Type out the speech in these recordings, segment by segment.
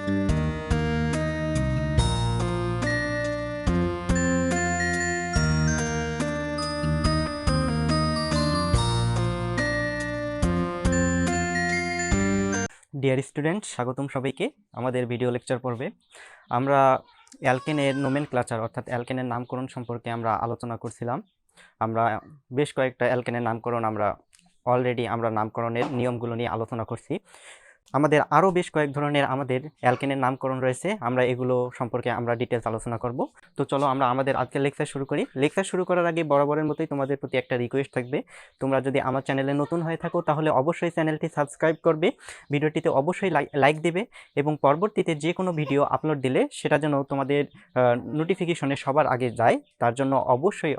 Dear student, স্বাগতম সবাইকে আমাদের ভিডিও লেকচার পর্বে। আমরা অ্যালকেনের নোমেনক্লেচার অর্থাৎ অ্যালকেনের নামকরণ সম্পর্কে আমরা আলোচনা করছিলাম। আমরা বেশ কয়েকটা অ্যালকেনের নামকরণ অলরেডি আমরা নামকরণের নিয়মগুলো নিয়ে আলোচনা করছি। আমাদের আরও বেশ কয়েক ধরনের আমাদের অ্যালকেনের নামকরণ রয়েছে, আমরা এগুলো সম্পর্কে আমরা ডিটেলস আলোচনা করব। তো চলো আমরা আমাদের আজকের লেকচার শুরু করি। লেকচার শুরু করার আগে বরাবরের মতোই তোমাদের প্রতি একটা রিকোয়েস্ট থাকবে, তোমরা যদি আমার চ্যানেলে নতুন হয়ে থাকো তাহলে অবশ্যই চ্যানেলটি সাবস্ক্রাইব করবে, ভিডিওটিতে অবশ্যই লাইক দেবে এবং পরবর্তীতে যে কোনো ভিডিও আপলোড দিলে সেটা যেন তোমাদের নোটিফিকেশনে সবার আগে যায়, তার জন্য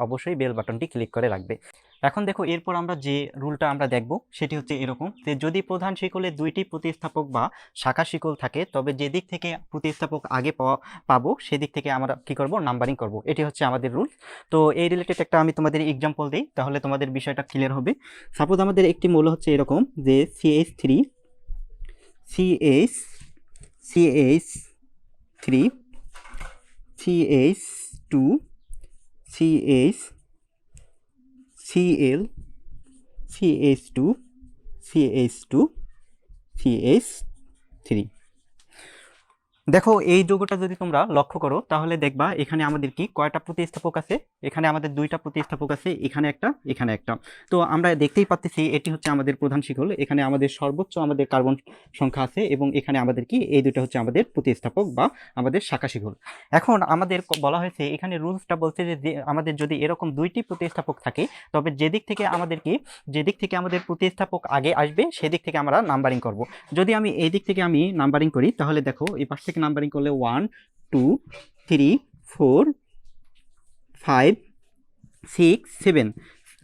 অবশ্যই বেল বাটনটি ক্লিক করে রাখবে। এখন দেখো, এরপর আমরা যে রুলটা আমরা দেখব সেটি হচ্ছে এরকম যে যদি প্রধান শিকলে দুইটি প্রতিস্থাপক বা শাখা শিকল থাকে তবে যে দিক থেকে প্রতিস্থাপক আগে পাবো সেদিক থেকে আমরা কি করব, নাম্বারিং করব। এটি হচ্ছে আমাদের রুল। তো এই রিলেটেড একটা আমি তোমাদের এক্সাম্পল দিই, তাহলে তোমাদের বিষয়টা ক্লিয়ার হবে। সাপোজ আমাদের একটি মৌল হচ্ছে এরকম যে CH3 CH2 Cl CH2 CH3। দেখো, এই যৌগটা যদি তোমরা লক্ষ্য করো তাহলে দেখবা এখানে আমাদের কি কয়টা প্রতিস্থাপক আছে। এখানে আমাদের দুইটা প্রতিস্থাপক আছে, এখানে একটা। তো আমরা দেখতেই পাচ্ছি এটি হচ্ছে আমাদের প্রধান শিকল, এখানে আমাদের সর্বোচ্চ আমাদের কার্বন সংখ্যা আছে এবং এখানে আমাদের কি এই দুটো হচ্ছে আমাদের প্রতিস্থাপক বা আমাদের শাখা শিকল। এখন আমাদের বলা হয়েছে এখানে রুলসটা বলছে যে আমাদের যদি এরকম দুইটি প্রতিস্থাপক থাকে তবে যেদিক থেকে আমাদের প্রতিস্থাপক আগে আসবে সেদিক থেকে আমরা নাম্বারিং করব। যদি আমি এই দিক থেকে আমি নাম্বারিং করি তাহলে দেখো এই পাশ থেকে নাম্বারিং করলে 1 2 3 4 5 6 7,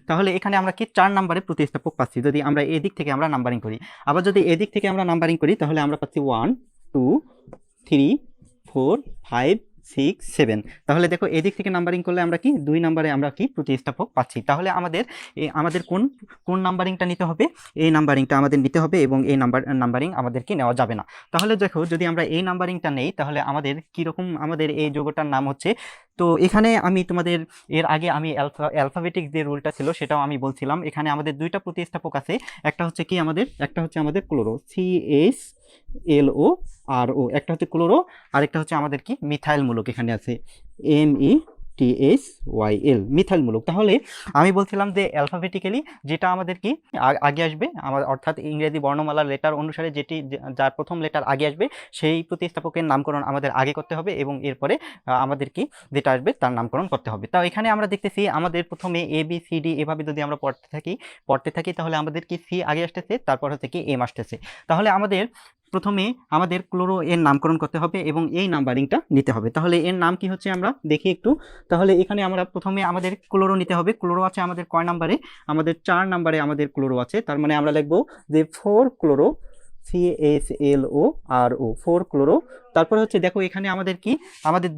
তাহলে এখানে আমরা কি 4 নম্বরে প্রতিস্থাপক পাচ্ছি যদি আমরা এই দিক থেকে আমরা নাম্বারিং করি। আবার যদি এই দিক থেকে আমরা নাম্বারিং করি তাহলে আমরা পাচ্ছি 1 2 3 4 5 6 7। তাহলে দেখো এদিক থেকে নাম্বারিং করলে আমরা কি 2 নম্বরে আমরা কি প্রতিস্থাপক পাচ্ছি। তাহলে আমাদের কোন নাম্বারিংটা নিতে হবে, এই নাম্বারিংটা আমাদের নিতে হবে এবং এই নাম্বারিং আমাদের কি নেওয়া যাবে না। তাহলে দেখো যদি আমরা এই নাম্বারিংটা নেই তাহলে আমাদের কীরকম আমাদের এই যৌগটার নাম হচ্ছে। তো এখানে আমি তোমাদের এর আগে আমি অ্যালফাবেটিক যে রুলটা ছিল সেটাও আমি বলছিলাম। এখানে আমাদের দুইটা প্রতিস্থাপক আছে, একটা হচ্ছে আমাদের ক্লোরো CHLO RO, একটা হচ্ছে ক্লোরো, আরেকটা হচ্ছে আমাদের কি মিথাইল মূলক, এখানে আছে METHYL মিথাইল মূলক। তাহলে আমি বলছিলাম যে অ্যালফাবেটিক্যালি যেটা আমাদের কি আগে আসবে অর্থাৎ ইংরেজি বর্ণমালার লেটার অনুসারে যার প্রথম লেটার আগে আসবে সেই প্রতিস্থাপকের নামকরণ আমাদের আগে করতে হবে এবং এরপরে আমাদের কি যেটা আসবে তার নামকরণ করতে হবে। তাও এখানে আমরা দেখতেছি আমাদের প্রথমে ABCD এভাবে যদি আমরা পড়তে থাকি তাহলে আমাদের কি সি আগে আসতেছে, তারপর হচ্ছে কি এম আসতেছে। তাহলে প্রথমে আমাদের ক্লোরো এর নামকরণ করতে হবে এবং এই নাম্বারিংটা নিতে হবে। তাহলে এর নাম কি হচ্ছে আমরা দেখি একটু। তাহলে এখানে আমরা প্রথমে আমাদের ক্লোরো নিতে হবে। ক্লোরো আছে আমাদের কয় নাম্বারে, আমাদের 4 নাম্বারে আমাদের ক্লোরো আছে। তার মানে আমরা লিখবো যে 4 ক্লোরো CHLO RO 4 ক্লোরো। তারপরে হচ্ছে দেখো এখানে আমাদের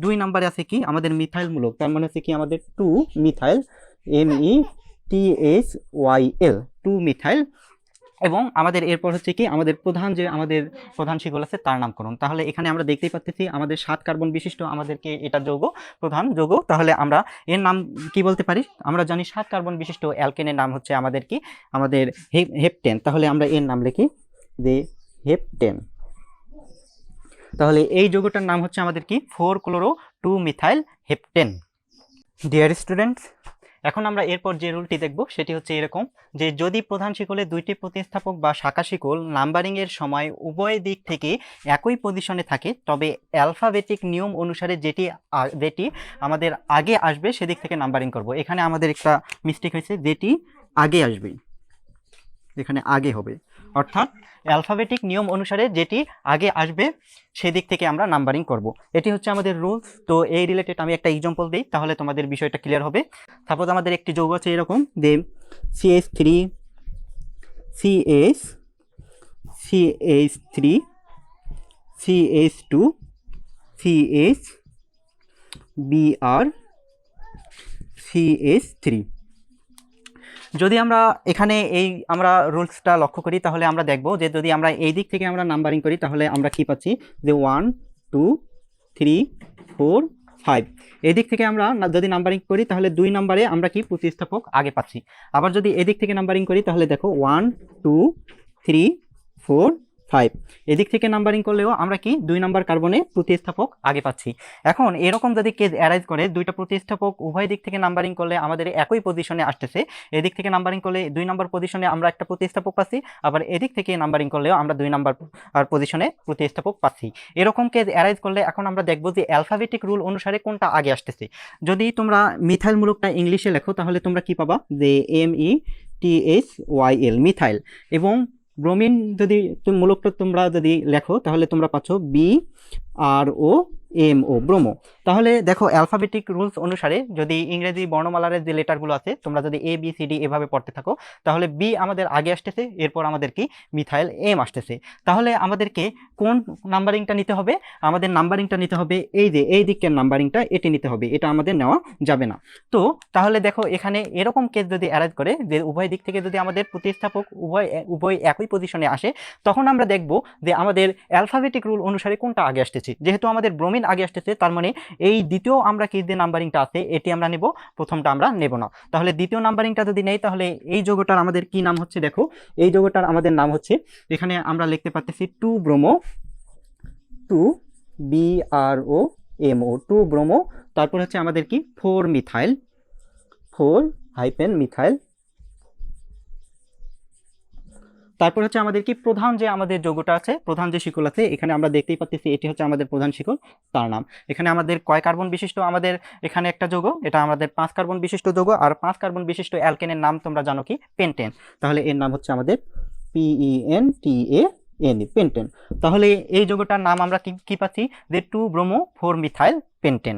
2 নাম্বারে আছে কি আমাদের মিথাইল মূলক, তার মানে হচ্ছে কি আমাদের 2 মিথাইল METHYL 2 মিথাইল। এবং আমাদের এরপর হচ্ছে কি আমাদের প্রধান শিকল আছে তার নামকরণ। তাহলে এখানে আমরা দেখতেই পাচ্ছি আমাদের 7 কার্বন বিশিষ্ট আমাদেরকে এটা প্রধান যৌগ। তাহলে আমরা এর নাম কি বলতে পারি, আমরা জানি 7 কার্বন বিশিষ্ট অ্যালকেনের নাম হচ্ছে আমাদের হেপটেন। তাহলে আমরা এর নাম লিখি যে হেপটেন। তাহলে এই যৌগটার নাম হচ্ছে আমাদের কি 4 chloro 2 methyl heptane. Dear students, এখন আমরা এরপর যে রুলটি দেখব সেটি হচ্ছে এরকম যে যদি প্রধান শিকলে দুইটি প্রতিস্থাপক বা শাখা শিকল নাম্বারিং এর সময় উভয় দিক থেকে একই পজিশনে থাকে তবে অ্যালফাবেটিক নিয়ম অনুসারে যেটি আমাদের আগে আসবে সেদিক থেকে নাম্বারিং করব। এখানে আমাদের একটা মিস্টেক হয়েছে, যেটি আগে আসবে এখানে আগে হবে, অর্থাৎ অ্যালফাবেটিক নিয়ম অনুসারে যেটি আগে আসবে সেদিক থেকে আমরা নাম্বারিং করব। এটি হচ্ছে আমাদের রুলস। তো এই রিলেটেড আমি একটা এক্সাম্পল দিই তাহলে তোমাদের বিষয়টা ক্লিয়ার হবে। সাপোজ আমাদের একটি যৌগ আছে এরকম যে CH3 CH2 CH Br CH3। যদি আমরা এখানে আমরা রুলসটা লক্ষ্য করি তাহলে আমরা দেখব যে যদি আমরা এই দিক থেকে আমরা নাম্বারিং করি তাহলে আমরা কি পাচ্ছি যে 1 2 3 4 5। এই দিক থেকে আমরা যদি নাম্বারিং করি তাহলে 2 নম্বরে আমরা কি প্রতিস্থাপক আগে পাচ্ছি। আবার যদি এদিক থেকে নাম্বারিং করি তাহলে দেখো 1 2 3 4 5। এদিক থেকে নাম্বারিং করলেও আমরা কি 2 নম্বর কার্বনে প্রতিস্থাপক আগে পাচ্ছি। এখন এরকম যদি কেস অ্যারাইজ করে দুইটা প্রতিস্থাপক উভয় দিক থেকে নাম্বারিং করলে আমাদের একই পজিশনে আসতেছে, এদিক থেকে নাম্বারিং করলে 2 নম্বর পজিশনে আমরা একটা প্রতিস্থাপক পাচ্ছি, আবার এদিক থেকে নাম্বারিং করলেও আমরা 2 নম্বর পজিশনে প্রতিস্থাপক পাচ্ছি। এরকম কেস অ্যারাইজ করলে এখন আমরা দেখব যে অ্যালফাবেটিক রুল অনুসারে কোনটা আগে আসতেছে। যদি তোমরা মিথাইল মূলকটা ইংলিশে লেখো তাহলে তোমরা কি পাবা যে METHYL মিথাইল, এবং ব্রোমিন যদি মূলকটা তোমরা যদি লেখো তাহলে তোমরা পাচ্ছ BROMO ব্রোমো। তাহলে দেখো অ্যালফাবেটিক রুলস অনুসারে যদি ইংরেজি বর্ণমালার যে লেটারগুলো আছে তোমরা যদি ABCD এভাবে পড়তে থাকো তাহলে B আমাদের আগে আসতেছে, এরপর আমাদের কি মিথাইল M আসতেছে। তাহলে আমাদেরকে কোন নাম্বারিংটা নিতে হবে? আমাদের নাম্বারিংটা নিতে হবে এই যে এই দিকের নাম্বারিংটা, এটি নিতে হবে, এটা আমাদের নেওয়া যাবে না। তো তাহলে দেখো এখানে এরকম কেস যদি অ্যারেঞ্জ করে যে উভয় দিক থেকে যদি আমাদের প্রতিস্থাপক উভয় একই পজিশনে আসে, তখন আমরা দেখব যে আমাদের অ্যালফাবেটিক রুল অনুসারে কোনটা আগে আসতেছে। যেহেতু আমাদের ব্রোমিন আগে আসতেছে তার মানে এই দ্বিতীয় আমরা কি যে নাম্বারিংটা আছে এটি আমরা নেব, প্রথমটা আমরা নেব না। তাহলে দ্বিতীয় নাম্বারিংটা যদি নেই তাহলে এই যৌগটার আমাদের কি নাম হচ্ছে? দেখো এই যৌগটার আমাদের নাম হচ্ছে, এখানে আমরা লিখতে পারতেছি 2 ব্রোমো, 2 BROMO 2 ব্রোমো। তারপর হচ্ছে আমাদের কি 4 মিথাইল, 4 হাইপেন মিথাইল। তারপর হচ্ছে আমাদের কি প্রধান যে আমাদের যৌগটা আছে, প্রধান যে শিকল আছে, এখানে আমরা দেখতেই পাচ্ছি এটি হচ্ছে আমাদের প্রধান শিকল, তার নাম। এখানে আমাদের কয় কার্বন বিশিষ্ট আমাদের এখানে একটা যৌগ, এটা আমাদের 5 কার্বন বিশিষ্ট যৌগ। আর 5 কার্বন বিশিষ্ট অ্যালকেনের নাম তোমরা জানো কি? পেন্টেন। তাহলে এর নাম হচ্ছে আমাদের PENTANE পেন্টেন। তাহলে এই যৌগটার নাম আমরা কি পাচ্ছি? যে 2 ব্রোমো 4 মিথাইল পেন্টেন।